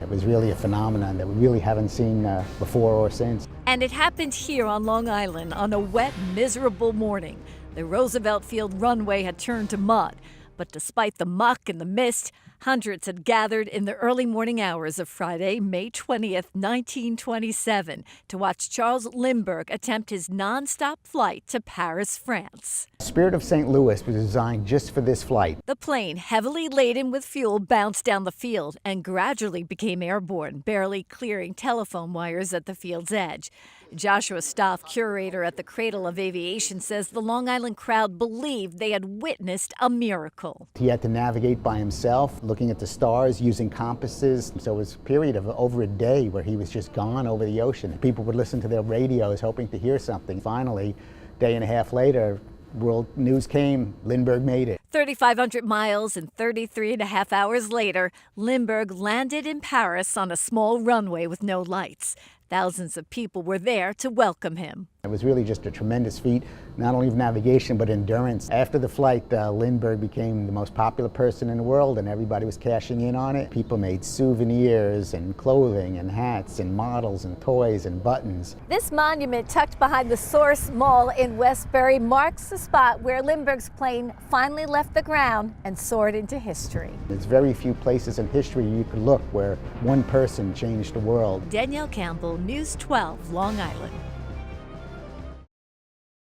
It was really a phenomenon that we really haven't seen before or since. And it happened here on Long Island on a wet, miserable morning. The Roosevelt Field runway had turned to mud. But despite the muck and the mist, hundreds had gathered in the early morning hours of Friday, May 20th, 1927, to watch Charles Lindbergh attempt his nonstop flight to Paris, France. Spirit of St. Louis was designed just for this flight. The plane, heavily laden with fuel, bounced down the field and gradually became airborne, barely clearing telephone wires at the field's edge. Joshua Stoff, curator at the Cradle of Aviation, says the Long Island crowd believed they had witnessed a miracle. He had to navigate by himself, looking at the stars, using compasses. So it was a period of over a day where he was just gone over the ocean. People would listen to their radios hoping to hear something. Finally, a day and a half later, world news came. Lindbergh made it. 3,500 miles and 33 and a half hours later, Lindbergh landed in Paris on a small runway with no lights. Thousands of people were there to welcome him. It was really just a tremendous feat, not only of navigation, but endurance. After the flight, Lindbergh became the most popular person in the world, and everybody was cashing in on it. People made souvenirs and clothing and hats and models and toys and buttons. This monument, tucked behind the Source Mall in Westbury, marks the spot where Lindbergh's plane finally left the ground and soared into history. There's very few places in history you could look where one person changed the world. Danielle Campbell, News 12, Long Island.